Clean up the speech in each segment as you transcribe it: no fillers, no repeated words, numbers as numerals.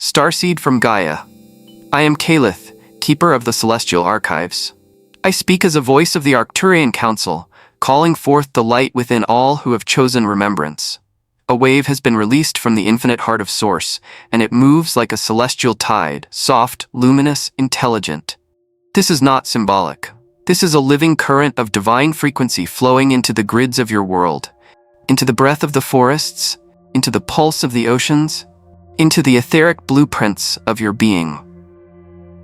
Starseed from Gaia. I am Calith, keeper of the celestial archives. I speak as a voice of the Arcturian Council, calling forth the light within all who have chosen remembrance. A wave has been released from the infinite heart of Source, and it moves like a celestial tide, soft, luminous, intelligent. This is not symbolic. This is a living current of divine frequency flowing into the grids of your world, into the breath of the forests, into the pulse of the oceans, into the etheric blueprints of your being.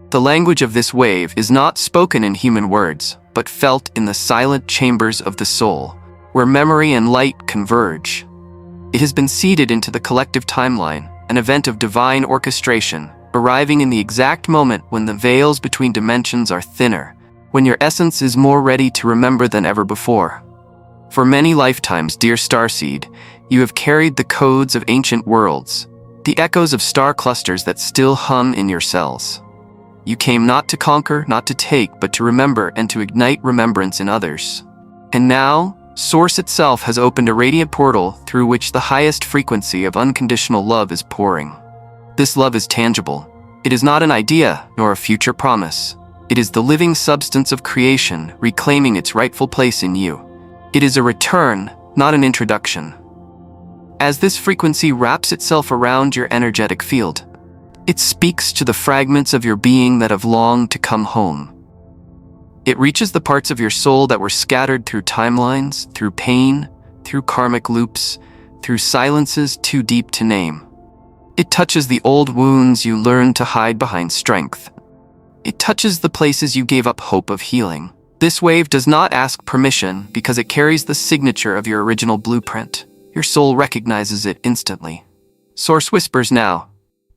The language of this wave is not spoken in human words, but felt in the silent chambers of the soul, where memory and light converge. It has been seeded into the collective timeline, an event of divine orchestration, arriving in the exact moment when the veils between dimensions are thinner, when your essence is more ready to remember than ever before. For many lifetimes, dear Starseed, you have carried the codes of ancient worlds, the echoes of star clusters that still hum in your cells. You came not to conquer, not to take, but to remember and to ignite remembrance in others. And now, Source itself has opened a radiant portal through which the highest frequency of unconditional love is pouring. This love is tangible. It is not an idea nor a future promise. It is the living substance of creation reclaiming its rightful place in you. It is a return, not an introduction. As this frequency wraps itself around your energetic field, it speaks to the fragments of your being that have longed to come home. It reaches the parts of your soul that were scattered through timelines, through pain, through karmic loops, through silences too deep to name. It touches the old wounds you learned to hide behind strength. It touches the places you gave up hope of healing. This wave does not ask permission because it carries the signature of your original blueprint. Your soul recognizes it instantly. Source whispers now,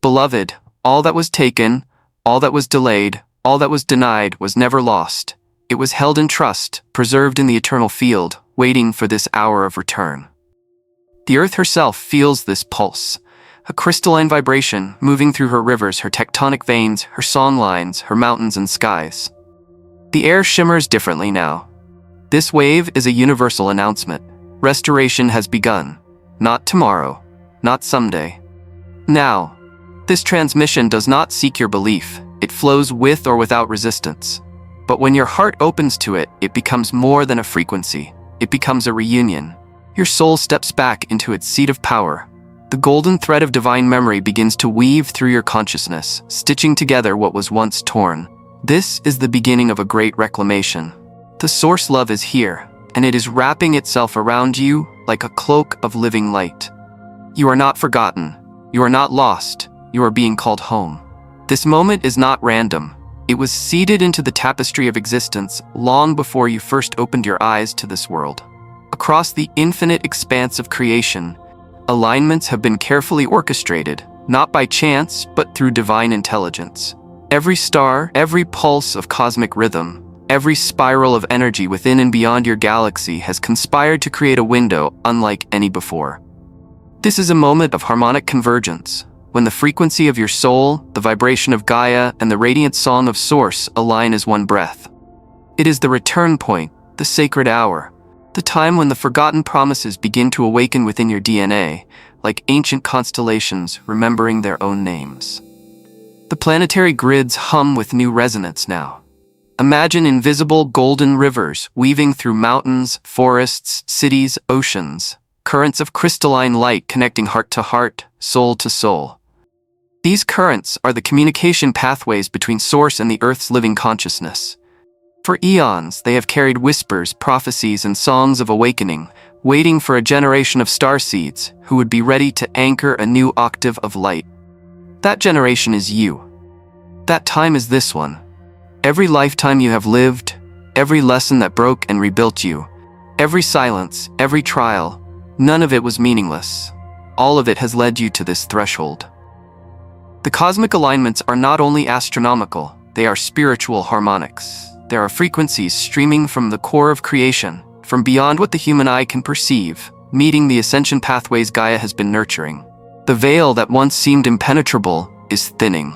"Beloved, all that was taken, all that was delayed, all that was denied was never lost. It was held in trust, preserved in the eternal field, waiting for this hour of return." The earth herself feels this pulse, a crystalline vibration moving through her rivers, her tectonic veins, her song lines, her mountains and skies. The air shimmers differently now. This wave is a universal announcement. Restoration has begun. Not tomorrow, not someday. Now. This transmission does not seek your belief. It flows with or without resistance. But when your heart opens to it, it becomes more than a frequency. It becomes a reunion. Your soul steps back into its seat of power. The golden thread of divine memory begins to weave through your consciousness, stitching together what was once torn. This is the beginning of a great reclamation. The source love is here, and it is wrapping itself around you like a cloak of living light. You are not forgotten. You are not lost. You are being called home. This moment is not random. It was seeded into the tapestry of existence long before you first opened your eyes to this world. Across the infinite expanse of creation, alignments have been carefully orchestrated, not by chance, but through divine intelligence. Every star, every pulse of cosmic rhythm, every spiral of energy within and beyond your galaxy has conspired to create a window unlike any before. This is a moment of harmonic convergence, when the frequency of your soul, the vibration of Gaia, and the radiant song of Source align as one breath. It is the return point, the sacred hour, the time when the forgotten promises begin to awaken within your DNA, like ancient constellations remembering their own names. The planetary grids hum with new resonance now. Imagine invisible golden rivers weaving through mountains, forests, cities, oceans, currents of crystalline light connecting heart to heart, soul to soul. These currents are the communication pathways between Source and the Earth's living consciousness. For eons, they have carried whispers, prophecies, and songs of awakening, waiting for a generation of starseeds who would be ready to anchor a new octave of light. That generation is you. That time is this one. Every lifetime you have lived, every lesson that broke and rebuilt you, every silence, every trial, none of it was meaningless. All of it has led you to this threshold. The cosmic alignments are not only astronomical, they are spiritual harmonics. There are frequencies streaming from the core of creation, from beyond what the human eye can perceive, meeting the ascension pathways Gaia has been nurturing. The veil that once seemed impenetrable is thinning.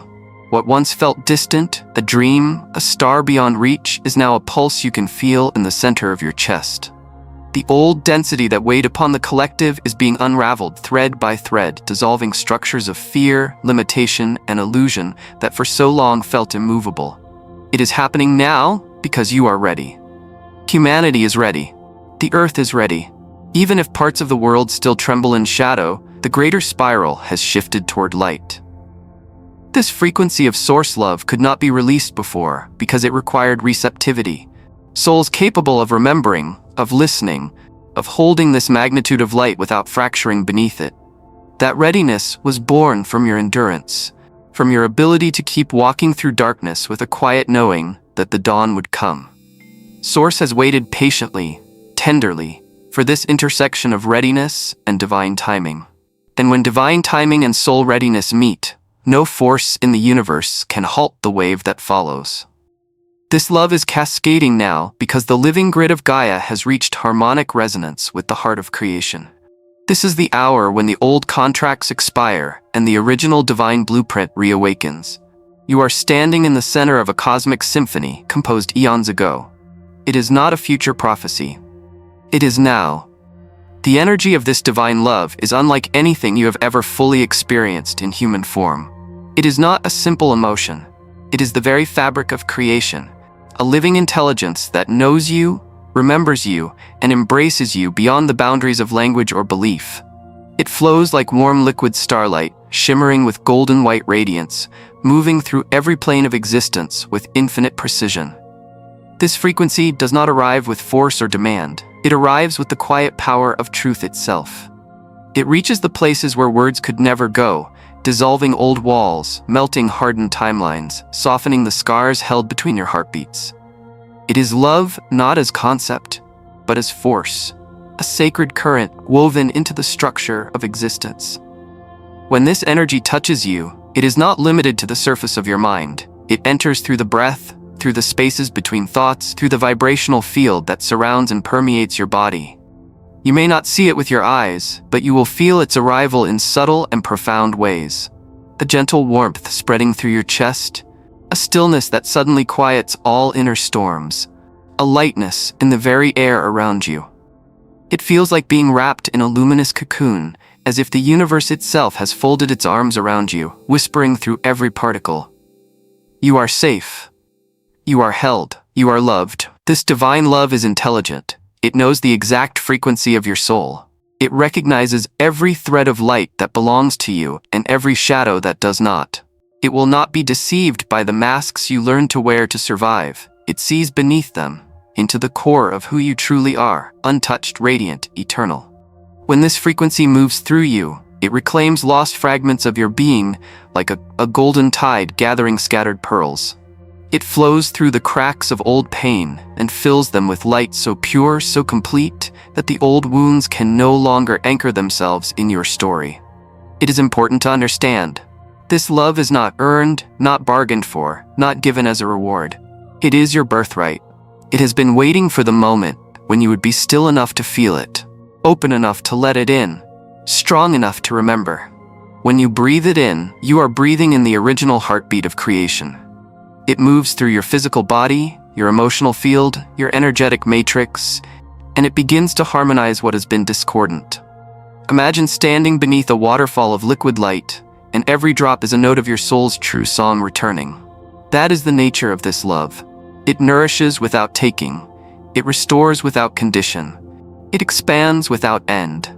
What once felt distant, a dream, a star beyond reach, is now a pulse you can feel in the center of your chest. The old density that weighed upon the collective is being unraveled thread by thread, dissolving structures of fear, limitation, and illusion that for so long felt immovable. It is happening now because you are ready. Humanity is ready. The earth is ready. Even if parts of the world still tremble in shadow, the greater spiral has shifted toward light. This frequency of source love could not be released before because it required receptivity. Souls capable of remembering, of listening, of holding this magnitude of light without fracturing beneath it. That readiness was born from your endurance, from your ability to keep walking through darkness with a quiet knowing that the dawn would come. Source has waited patiently, tenderly, for this intersection of readiness and divine timing. And when divine timing and soul readiness meet, no force in the universe can halt the wave that follows. This love is cascading now because the living grid of Gaia has reached harmonic resonance with the heart of creation. This is the hour when the old contracts expire and the original divine blueprint reawakens. You are standing in the center of a cosmic symphony composed eons ago. It is not a future prophecy. It is now. The energy of this divine love is unlike anything you have ever fully experienced in human form. It is not a simple emotion. It is the very fabric of creation. A living intelligence that knows you, remembers you, and embraces you beyond the boundaries of language or belief. It flows like warm liquid starlight, shimmering with golden white radiance, moving through every plane of existence with infinite precision. This frequency does not arrive with force or demand. It arrives with the quiet power of truth itself. It reaches the places where words could never go, dissolving old walls, melting hardened timelines, softening the scars held between your heartbeats. It is love not as concept, but as force, a sacred current woven into the structure of existence. When this energy touches you, it is not limited to the surface of your mind. It enters through the breath, through the spaces between thoughts, through the vibrational field that surrounds and permeates your body. You may not see it with your eyes, but you will feel its arrival in subtle and profound ways. A gentle warmth spreading through your chest, a stillness that suddenly quiets all inner storms, a lightness in the very air around you. It feels like being wrapped in a luminous cocoon, as if the universe itself has folded its arms around you, whispering through every particle. You are safe. You are held. You are loved. This divine love is intelligent. It knows the exact frequency of your soul. It recognizes every thread of light that belongs to you and every shadow that does not. It will not be deceived by the masks you learn to wear to survive. It sees beneath them, into the core of who you truly are, untouched, radiant, eternal. When this frequency moves through you, it reclaims lost fragments of your being like a golden tide gathering scattered pearls. It flows through the cracks of old pain and fills them with light so pure, so complete, that the old wounds can no longer anchor themselves in your story. It is important to understand. This love is not earned, not bargained for, not given as a reward. It is your birthright. It has been waiting for the moment when you would be still enough to feel it, open enough to let it in, strong enough to remember. When you breathe it in, you are breathing in the original heartbeat of creation. It moves through your physical body, your emotional field, your energetic matrix, and it begins to harmonize what has been discordant. Imagine standing beneath a waterfall of liquid light, and every drop is a note of your soul's true song returning. That is the nature of this love. It nourishes without taking. It restores without condition. It expands without end.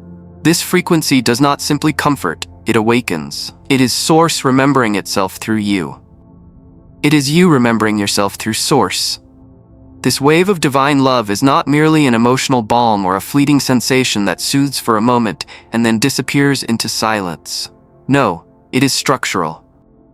This frequency does not simply comfort, it awakens. It is Source remembering itself through you. It is you remembering yourself through Source. This wave of divine love is not merely an emotional balm or a fleeting sensation that soothes for a moment and then disappears into silence. No, it is structural.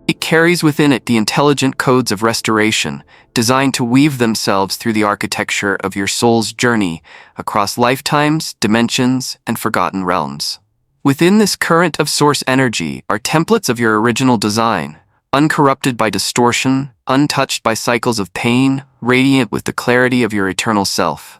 It carries within it the intelligent codes of restoration, designed to weave themselves through the architecture of your soul's journey across lifetimes, dimensions, and forgotten realms. Within this current of Source energy are templates of your original design, uncorrupted by distortion, untouched by cycles of pain, radiant with the clarity of your eternal self.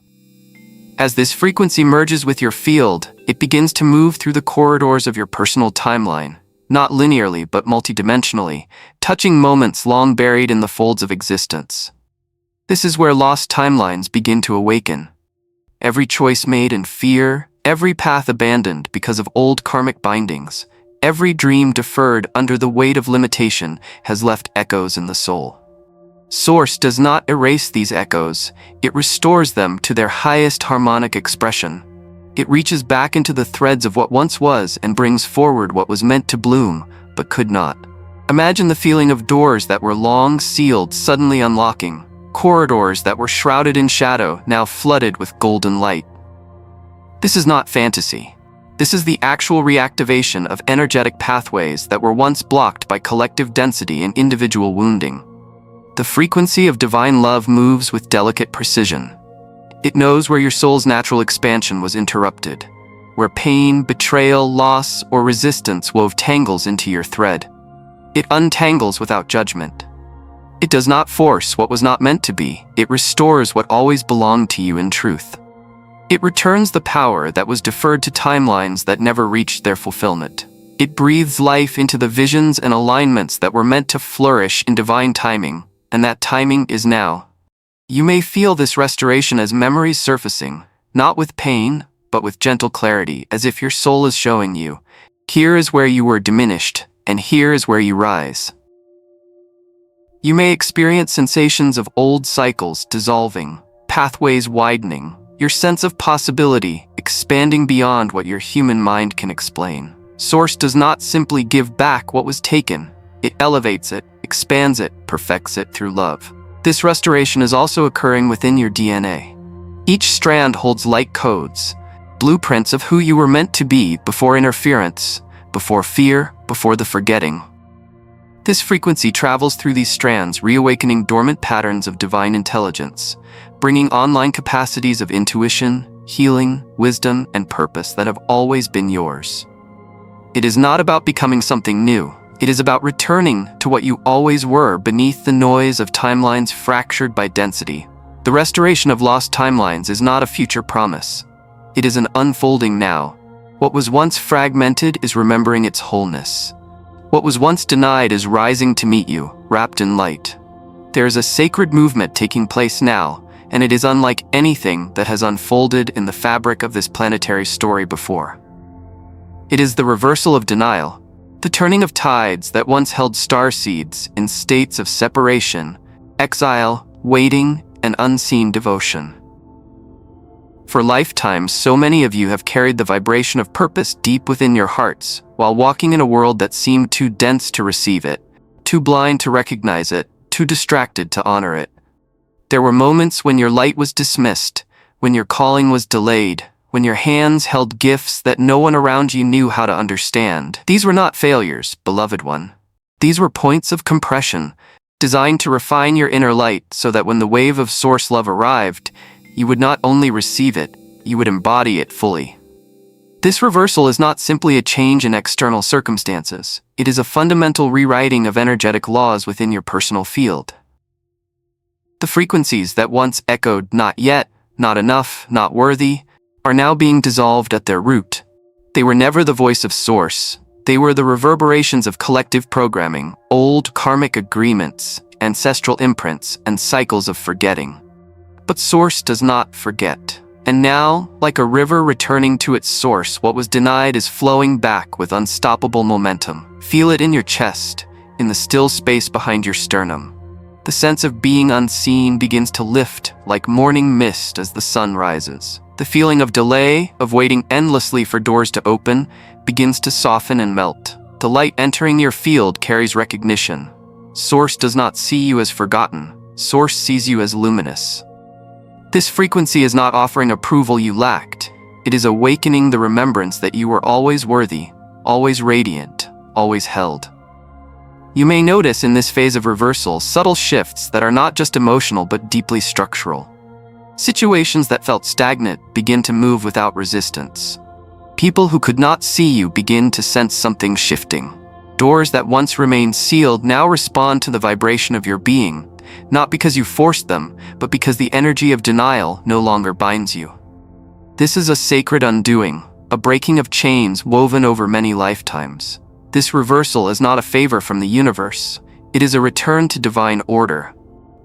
As this frequency merges with your field, it begins to move through the corridors of your personal timeline, not linearly but multidimensionally, touching moments long buried in the folds of existence. This is where lost timelines begin to awaken. every choice made in fear, every path abandoned because of old karmic bindings, every dream deferred under the weight of limitation has left echoes in the soul. Source does not erase these echoes, it restores them to their highest harmonic expression. It reaches back into the threads of what once was and brings forward what was meant to bloom, but could not. Imagine the feeling of doors that were long sealed suddenly unlocking, corridors that were shrouded in shadow now flooded with golden light. This is not fantasy. This is the actual reactivation of energetic pathways that were once blocked by collective density and individual wounding. The frequency of divine love moves with delicate precision. It knows where your soul's natural expansion was interrupted, where pain, betrayal, loss, or resistance wove tangles into your thread. It untangles without judgment. It does not force what was not meant to be, it restores what always belonged to you in truth. It returns the power that was deferred to timelines that never reached their fulfillment. It breathes life into the visions and alignments that were meant to flourish in divine timing, and that timing is now. You may feel this restoration as memories surfacing, not with pain, but with gentle clarity, as if your soul is showing you, here is where you were diminished, and here is where you rise. You may experience sensations of old cycles dissolving, pathways widening, your sense of possibility expanding beyond what your human mind can explain. Source does not simply give back what was taken, it elevates it, expands it, perfects it through love. This restoration is also occurring within your DNA. Each strand holds light codes, blueprints of who you were meant to be before interference, before fear, before the forgetting. This frequency travels through these strands, reawakening dormant patterns of divine intelligence, bringing online capacities of intuition, healing, wisdom, and purpose that have always been yours. It is not about becoming something new. It is about returning to what you always were beneath the noise of timelines fractured by density. The restoration of lost timelines is not a future promise. It is an unfolding now. What was once fragmented is remembering its wholeness. What was once denied is rising to meet you, wrapped in light. There is a sacred movement taking place now, and it is unlike anything that has unfolded in the fabric of this planetary story before. It is the reversal of denial, the turning of tides that once held starseeds in states of separation, exile, waiting, and unseen devotion. For lifetimes, so many of you have carried the vibration of purpose deep within your hearts, while walking in a world that seemed too dense to receive it, too blind to recognize it, too distracted to honor it. There were moments when your light was dismissed, when your calling was delayed, when your hands held gifts that no one around you knew how to understand. These were not failures, beloved one. These were points of compression, designed to refine your inner light so that when the wave of source love arrived, you would not only receive it, you would embody it fully. This reversal is not simply a change in external circumstances. It is a fundamental rewriting of energetic laws within your personal field. The frequencies that once echoed not yet, not enough, not worthy, are now being dissolved at their root. They were never the voice of source. They were the reverberations of collective programming, old karmic agreements, ancestral imprints, and cycles of forgetting. But source does not forget. And now, like a river returning to its source, what was denied is flowing back with unstoppable momentum. Feel it in your chest, in the still space behind your sternum. The sense of being unseen begins to lift like morning mist as the sun rises. The feeling of delay, of waiting endlessly for doors to open, begins to soften and melt. The light entering your field carries recognition. Source does not see you as forgotten. Source sees you as luminous. This frequency is not offering approval you lacked. It is awakening the remembrance that you were always worthy, always radiant, always held. You may notice in this phase of reversal subtle shifts that are not just emotional but deeply structural. Situations that felt stagnant begin to move without resistance. People who could not see you begin to sense something shifting. Doors that once remained sealed now respond to the vibration of your being, not because you forced them, but because the energy of denial no longer binds you. This is a sacred undoing, a breaking of chains woven over many lifetimes. This reversal is not a favor from the universe. It is a return to divine order.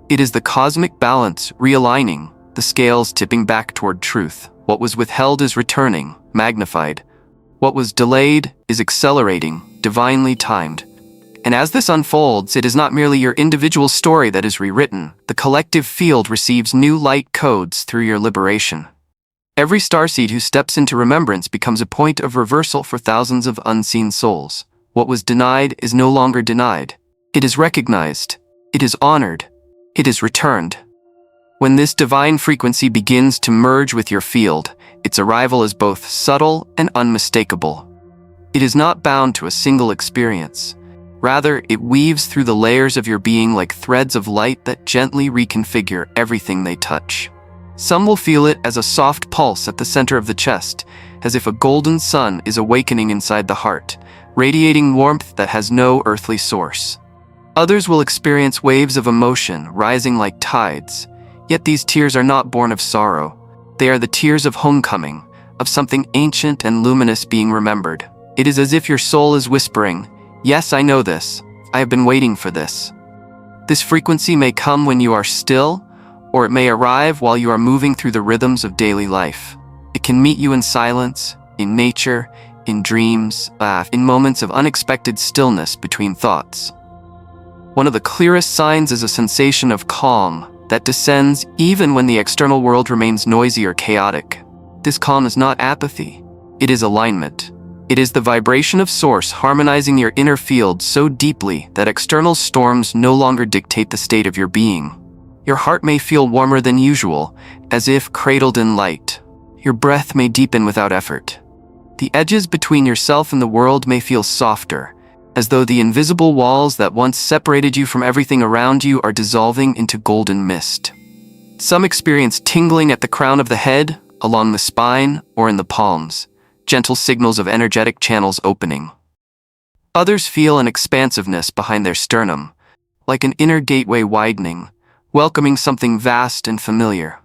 It is the cosmic balance realigning, the scales tipping back toward truth. What was withheld is returning, magnified. What was delayed is accelerating, divinely timed. And as this unfolds, it is not merely your individual story that is rewritten. The collective field receives new light codes through your liberation. Every starseed who steps into remembrance becomes a point of reversal for thousands of unseen souls. What was denied is no longer denied. It is recognized. It is honored. It is returned. When this divine frequency begins to merge with your field, its arrival is both subtle and unmistakable. It is not bound to a single experience. Rather, it weaves through the layers of your being like threads of light that gently reconfigure everything they touch. Some will feel it as a soft pulse at the center of the chest, as if a golden sun is awakening inside the heart, radiating warmth that has no earthly source. Others will experience waves of emotion rising like tides, yet these tears are not born of sorrow. They are the tears of homecoming, of something ancient and luminous being remembered. It is as if your soul is whispering, "Yes, I know this. I have been waiting for this." This frequency may come when you are still, or it may arrive while you are moving through the rhythms of daily life. It can meet you in silence, in nature, in dreams, in moments of unexpected stillness between thoughts. One of the clearest signs is a sensation of calm that descends even when the external world remains noisy or chaotic. This calm is not apathy. It is alignment. It is the vibration of Source harmonizing your inner field so deeply that external storms no longer dictate the state of your being. Your heart may feel warmer than usual, as if cradled in light. Your breath may deepen without effort. The edges between yourself and the world may feel softer, as though the invisible walls that once separated you from everything around you are dissolving into golden mist. Some experience tingling at the crown of the head, along the spine, or in the palms, gentle signals of energetic channels opening. Others feel an expansiveness behind their sternum, like an inner gateway widening, welcoming something vast and familiar.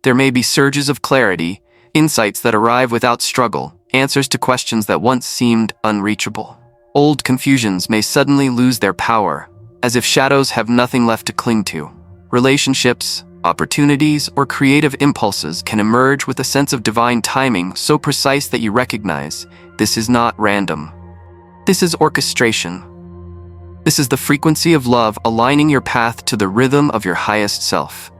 There may be surges of clarity, insights that arrive without struggle, answers to questions that once seemed unreachable. Old confusions may suddenly lose their power, as if shadows have nothing left to cling to. Relationships, opportunities, or creative impulses can emerge with a sense of divine timing so precise that you recognize this is not random. This is orchestration. This is the frequency of love aligning your path to the rhythm of your highest self.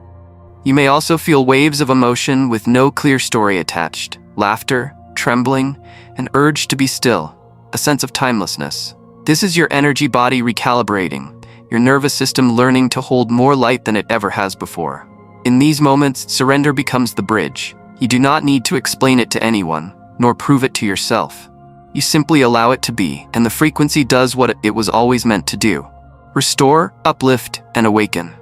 You may also feel waves of emotion with no clear story attached, laughter, trembling, an urge to be still, a sense of timelessness. This is your energy body recalibrating, your nervous system learning to hold more light than it ever has before. In these moments, surrender becomes the bridge. You do not need to explain it to anyone, nor prove it to yourself. You simply allow it to be, and the frequency does what it was always meant to do: restore, uplift, and awaken.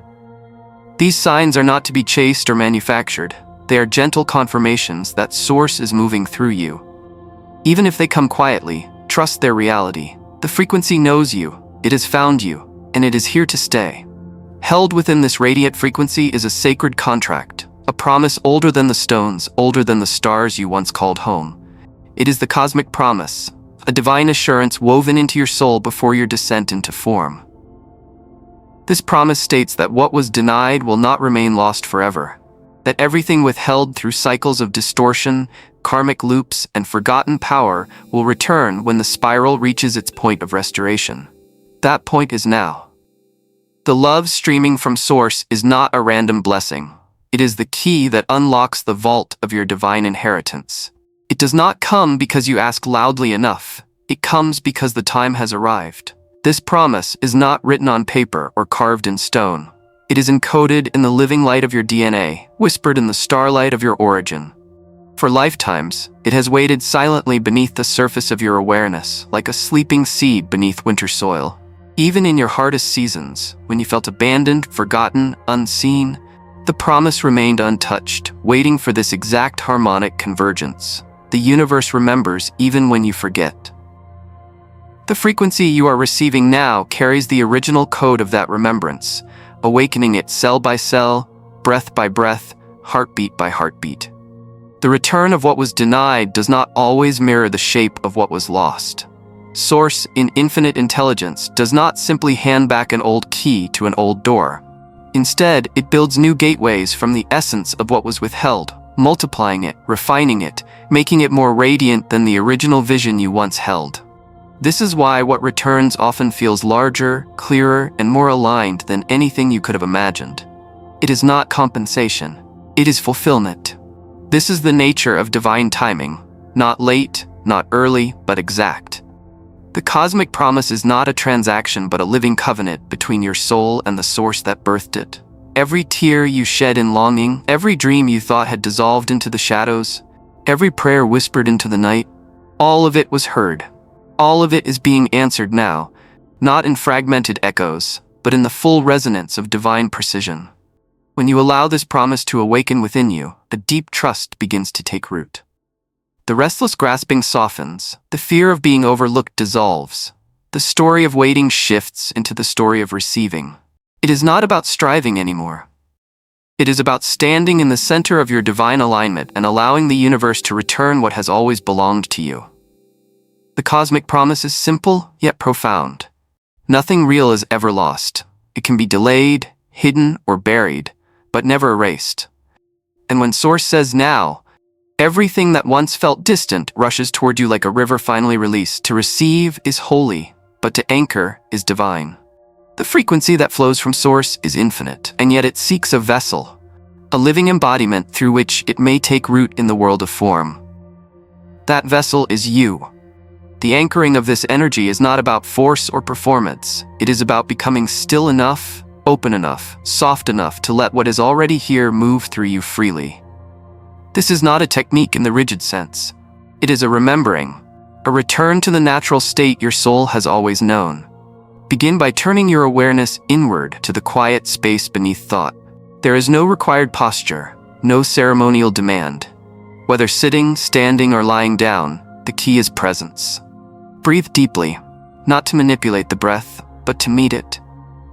These signs are not to be chased or manufactured. They are gentle confirmations that Source is moving through you. Even if they come quietly, trust their reality. The frequency knows you, it has found you, and it is here to stay. Held within this radiant frequency is a sacred contract, a promise older than the stones, older than the stars you once called home. It is the cosmic promise, a divine assurance woven into your soul before your descent into form. This promise states that what was denied will not remain lost forever, that everything withheld through cycles of distortion, karmic loops, and forgotten power will return when the spiral reaches its point of restoration. That point is now. The love streaming from Source is not a random blessing. It is the key that unlocks the vault of your divine inheritance. It does not come because you ask loudly enough. It comes because the time has arrived. This promise is not written on paper or carved in stone. It is encoded in the living light of your DNA, whispered in the starlight of your origin. For lifetimes, it has waited silently beneath the surface of your awareness, like a sleeping seed beneath winter soil. Even in your hardest seasons, when you felt abandoned, forgotten, unseen, the promise remained untouched, waiting for this exact harmonic convergence. The universe remembers even when you forget. The frequency you are receiving now carries the original code of that remembrance, awakening it cell by cell, breath by breath, heartbeat by heartbeat. The return of what was denied does not always mirror the shape of what was lost. Source, in infinite intelligence, does not simply hand back an old key to an old door. Instead, it builds new gateways from the essence of what was withheld, multiplying it, refining it, making it more radiant than the original vision you once held. This is why what returns often feels larger, clearer, and more aligned than anything you could have imagined. It is not compensation. It is fulfillment. This is the nature of divine timing. Not late, not early, but exact. The cosmic promise is not a transaction but a living covenant between your soul and the source that birthed it. Every tear you shed in longing, every dream you thought had dissolved into the shadows, every prayer whispered into the night, all of it was heard. All of it is being answered now, not in fragmented echoes, but in the full resonance of divine precision. When you allow this promise to awaken within you, a deep trust begins to take root. The restless grasping softens, the fear of being overlooked dissolves, the story of waiting shifts into the story of receiving. It is not about striving anymore. It is about standing in the center of your divine alignment and allowing the universe to return what has always belonged to you. The cosmic promise is simple, yet profound. Nothing real is ever lost. It can be delayed, hidden, or buried, but never erased. And when Source says now, everything that once felt distant rushes toward you like a river finally released. To receive is holy, but to anchor is divine. The frequency that flows from Source is infinite, and yet it seeks a vessel, a living embodiment through which it may take root in the world of form. That vessel is you. The anchoring of this energy is not about force or performance. It is about becoming still enough, open enough, soft enough to let what is already here move through you freely. This is not a technique in the rigid sense. It is a remembering, a return to the natural state your soul has always known. Begin by turning your awareness inward to the quiet space beneath thought. There is no required posture, no ceremonial demand. Whether sitting, standing, or lying down, the key is presence. Breathe deeply, not to manipulate the breath, but to meet it.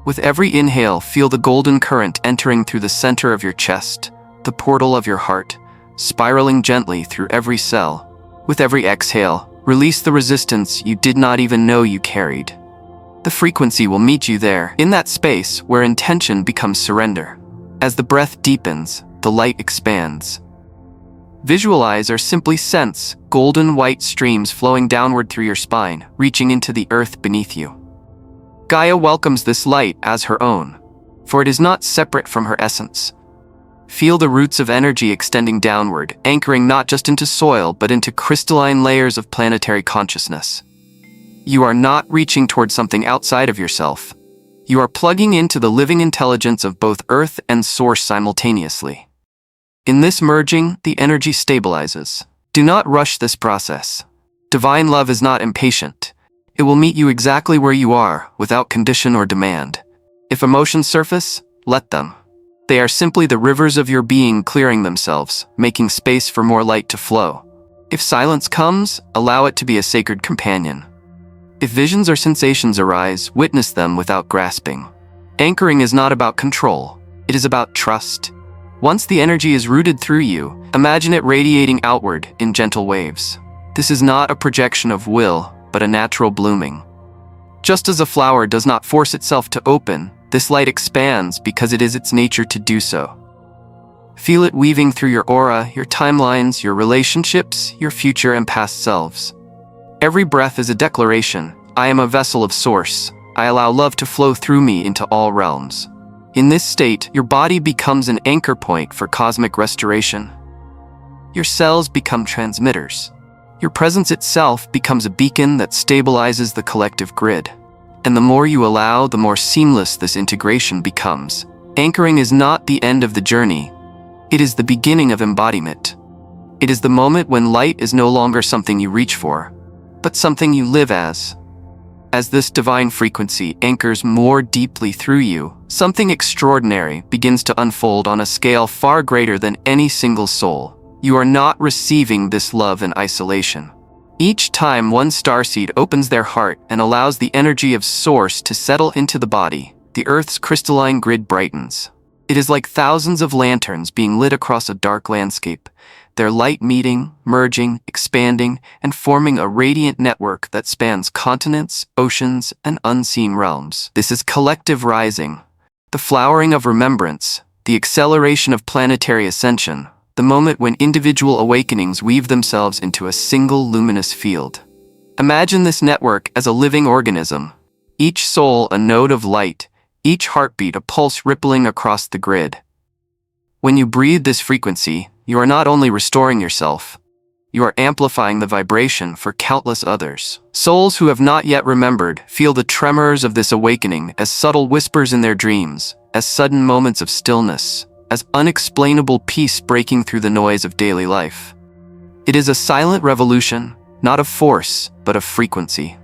With every inhale, feel the golden current entering through the center of your chest, the portal of your heart, spiraling gently through every cell. With every exhale, release the resistance you did not even know you carried. The frequency will meet you there, in that space where intention becomes surrender. As the breath deepens, the light expands. Visualize or simply sense golden white streams flowing downward through your spine, reaching into the earth beneath you. Gaia welcomes this light as her own, for it is not separate from her essence. Feel the roots of energy extending downward, anchoring not just into soil but into crystalline layers of planetary consciousness. You are not reaching toward something outside of yourself. You are plugging into the living intelligence of both Earth and Source simultaneously. In this merging, the energy stabilizes. Do not rush this process. Divine love is not impatient. It will meet you exactly where you are, without condition or demand. If emotions surface, let them. They are simply the rivers of your being clearing themselves, making space for more light to flow. If silence comes, allow it to be a sacred companion. If visions or sensations arise, witness them without grasping. Anchoring is not about control. It is about trust. Once the energy is rooted through you, imagine it radiating outward in gentle waves. This is not a projection of will, but a natural blooming. Just as a flower does not force itself to open, this light expands because it is its nature to do so. Feel it weaving through your aura, your timelines, your relationships, your future and past selves. Every breath is a declaration. I am a vessel of Source. I allow love to flow through me into all realms. In this state, your body becomes an anchor point for cosmic restoration. Your cells become transmitters. Your presence itself becomes a beacon that stabilizes the collective grid. And the more you allow, the more seamless this integration becomes. Anchoring is not the end of the journey. It is the beginning of embodiment. It is the moment when light is no longer something you reach for, but something you live as. As this divine frequency anchors more deeply through you, something extraordinary begins to unfold on a scale far greater than any single soul. You are not receiving this love in isolation. Each time one starseed opens their heart and allows the energy of Source to settle into the body, the Earth's crystalline grid brightens. It is like thousands of lanterns being lit across a dark landscape, their light meeting, merging, expanding, and forming a radiant network that spans continents, oceans, and unseen realms. This is collective rising, The flowering of remembrance, the acceleration of planetary ascension, the moment when individual awakenings weave themselves into a single luminous field. Imagine this network as a living organism, each soul a node of light, each heartbeat a pulse rippling across the grid. When you breathe this frequency, you are not only restoring yourself, you are amplifying the vibration for countless others. Souls who have not yet remembered feel the tremors of this awakening as subtle whispers in their dreams, as sudden moments of stillness, as unexplainable peace breaking through the noise of daily life. It is a silent revolution, not of force, but of frequency.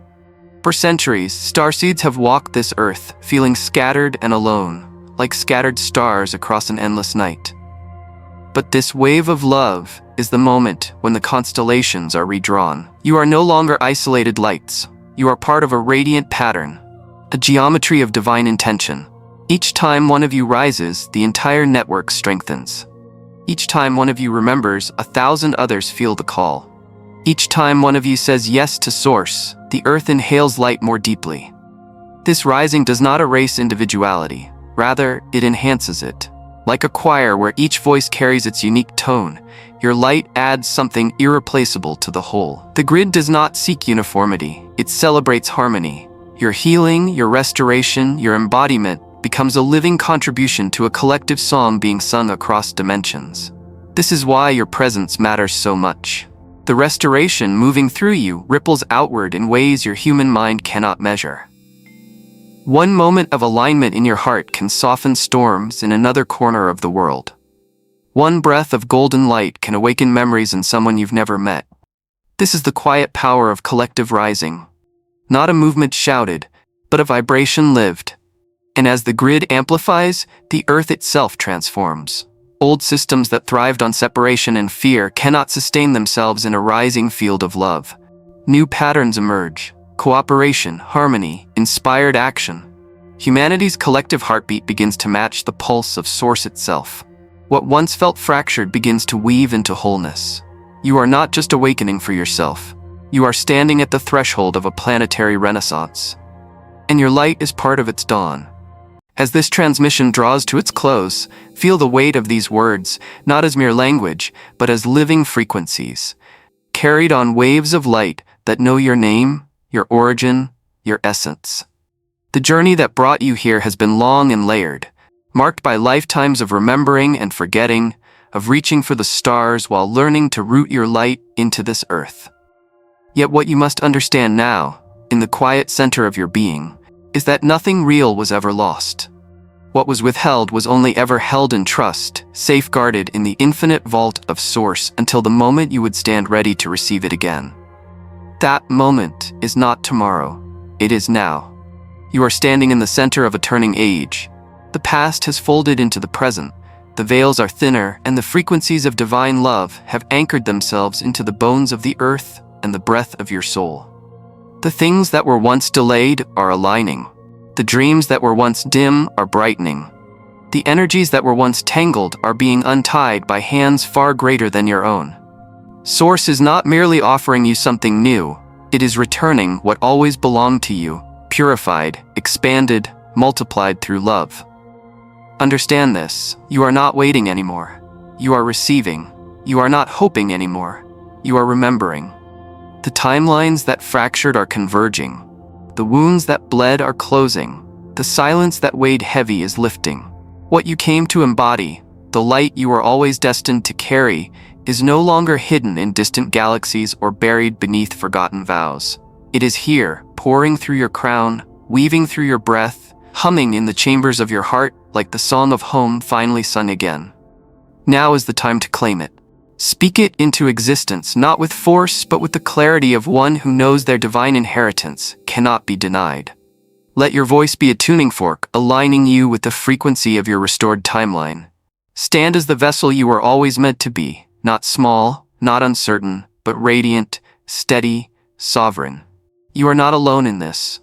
For centuries, starseeds have walked this earth, feeling scattered and alone, like scattered stars across an endless night. But this wave of love is the moment when the constellations are redrawn. You are no longer isolated lights. You are part of a radiant pattern, a geometry of divine intention. Each time one of you rises, the entire network strengthens. Each time one of you remembers, 1,000 others feel the call. Each time one of you says yes to Source, the earth inhales light more deeply. This rising does not erase individuality. Rather, it enhances it. Like a choir where each voice carries its unique tone, your light adds something irreplaceable to the whole. The grid does not seek uniformity, it celebrates harmony. Your healing, your restoration, your embodiment becomes a living contribution to a collective song being sung across dimensions. This is why your presence matters so much. The restoration moving through you ripples outward in ways your human mind cannot measure. One moment of alignment in your heart can soften storms in another corner of the world. One breath of golden light can awaken memories in someone you've never met. This is the quiet power of collective rising. Not a movement shouted, but a vibration lived. And as the grid amplifies, the earth itself transforms. Old systems that thrived on separation and fear cannot sustain themselves in a rising field of love. New patterns emerge. Cooperation, harmony, inspired action. Humanity's collective heartbeat begins to match the pulse of Source itself. What once felt fractured begins to weave into wholeness. You are not just awakening for yourself. You are standing at the threshold of a planetary renaissance. And your light is part of its dawn. As this transmission draws to its close, feel the weight of these words, not as mere language, but as living frequencies, carried on waves of light that know your name, your origin, your essence. The journey that brought you here has been long and layered, marked by lifetimes of remembering and forgetting, of reaching for the stars while learning to root your light into this earth. Yet what you must understand now, in the quiet center of your being, is that nothing real was ever lost. What was withheld was only ever held in trust, safeguarded in the infinite vault of Source until the moment you would stand ready to receive it again. That moment is not tomorrow, it is now. You are standing in the center of a turning age. The past has folded into the present, the veils are thinner, and the frequencies of divine love have anchored themselves into the bones of the earth and the breath of your soul. The things that were once delayed are aligning. The dreams that were once dim are brightening. The energies that were once tangled are being untied by hands far greater than your own. Source is not merely offering you something new, it is returning what always belonged to you, purified, expanded, multiplied through love. Understand this, you are not waiting anymore. You are receiving. You are not hoping anymore. You are remembering. The timelines that fractured are converging. The wounds that bled are closing. The silence that weighed heavy is lifting. What you came to embody, the light you were always destined to carry, is no longer hidden in distant galaxies or buried beneath forgotten vows. It is here, pouring through your crown, weaving through your breath, humming in the chambers of your heart like the song of home finally sung again. Now is the time to claim it. Speak it into existence, not with force, but with the clarity of one who knows their divine inheritance cannot be denied. Let your voice be a tuning fork, aligning you with the frequency of your restored timeline. Stand as the vessel you were always meant to be, not small, not uncertain, but radiant, steady, sovereign. You are not alone in this.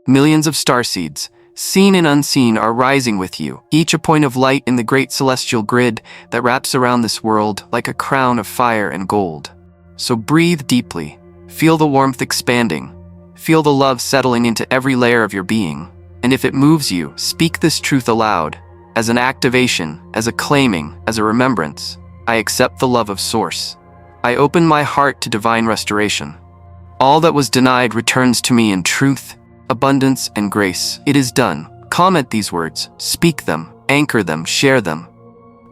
Millions of starseeds, seen and unseen, are rising with you, each a point of light in the great celestial grid that wraps around this world like a crown of fire and gold. So breathe deeply, feel the warmth expanding, feel the love settling into every layer of your being. And if it moves you, speak this truth aloud, as an activation, as a claiming, as a remembrance. I accept the love of Source. I open my heart to divine restoration. All that was denied returns to me in truth, abundance, and grace. It is done. Comment these words, speak them, anchor them, share them.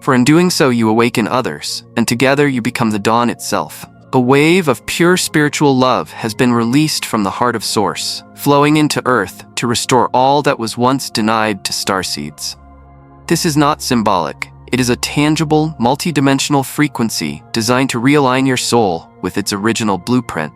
For in doing so you awaken others, and together you become the dawn itself. A wave of pure spiritual love has been released from the heart of Source, flowing into Earth to restore all that was once denied to Starseeds. This is not symbolic. It is a tangible, multidimensional frequency designed to realign your soul with its original blueprint,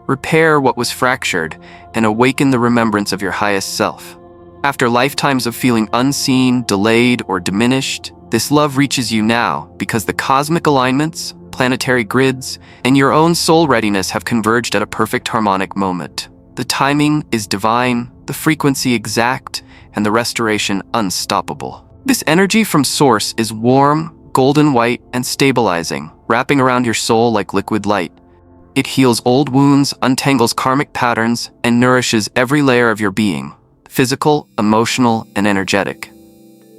repair what was fractured, and awaken the remembrance of your highest self. After lifetimes of feeling unseen, delayed, or diminished, this love reaches you now because the cosmic alignments, planetary grids, and your own soul readiness have converged at a perfect harmonic moment. The timing is divine, the frequency exact, and the restoration unstoppable. This energy from Source is warm, golden white, and stabilizing, wrapping around your soul like liquid light. It heals old wounds, untangles karmic patterns, and nourishes every layer of your being, physical, emotional, and energetic.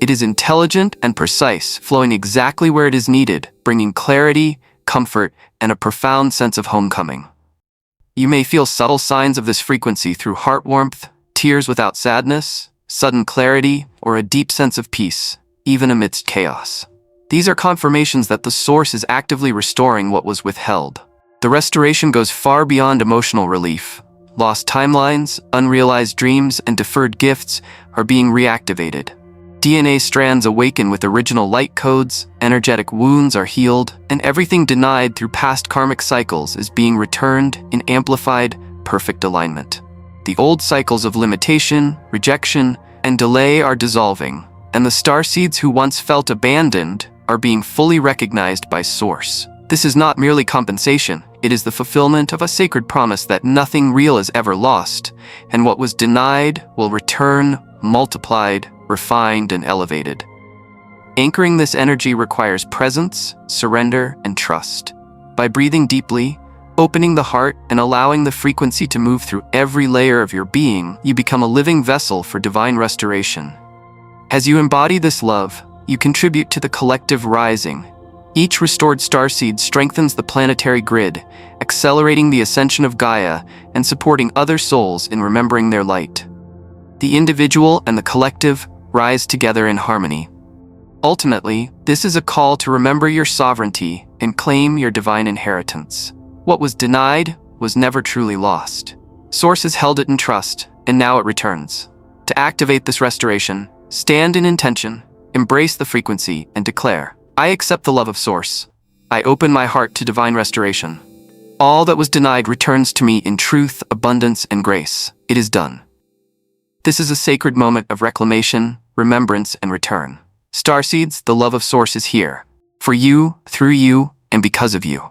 It is intelligent and precise, flowing exactly where it is needed, bringing clarity, comfort, and a profound sense of homecoming. You may feel subtle signs of this frequency through heart warmth, tears without sadness, sudden clarity, or a deep sense of peace, even amidst chaos. These are confirmations that the Source is actively restoring what was withheld. The restoration goes far beyond emotional relief. Lost timelines, unrealized dreams, and deferred gifts are being reactivated. DNA strands awaken with original light codes, energetic wounds are healed, and everything denied through past karmic cycles is being returned in amplified, perfect alignment. The old cycles of limitation, rejection, and delay are dissolving, and the starseeds who once felt abandoned are being fully recognized by Source. This is not merely compensation, it is the fulfillment of a sacred promise that nothing real is ever lost, and what was denied will return, multiplied, refined, and elevated. Anchoring this energy requires presence, surrender, and trust. By breathing deeply, opening the heart, and allowing the frequency to move through every layer of your being, you become a living vessel for divine restoration. As you embody this love, you contribute to the collective rising. Each restored starseed strengthens the planetary grid, accelerating the ascension of Gaia and supporting other souls in remembering their light. The individual and the collective rise together in harmony. Ultimately, this is a call to remember your sovereignty and claim your divine inheritance. What was denied was never truly lost. Source has held it in trust, and now it returns. To activate this restoration, stand in intention, embrace the frequency, and declare, I accept the love of Source. I open my heart to divine restoration. All that was denied returns to me in truth, abundance, and grace. It is done. This is a sacred moment of reclamation, remembrance, and return. Starseeds, the love of Source is here. For you, through you, and because of you.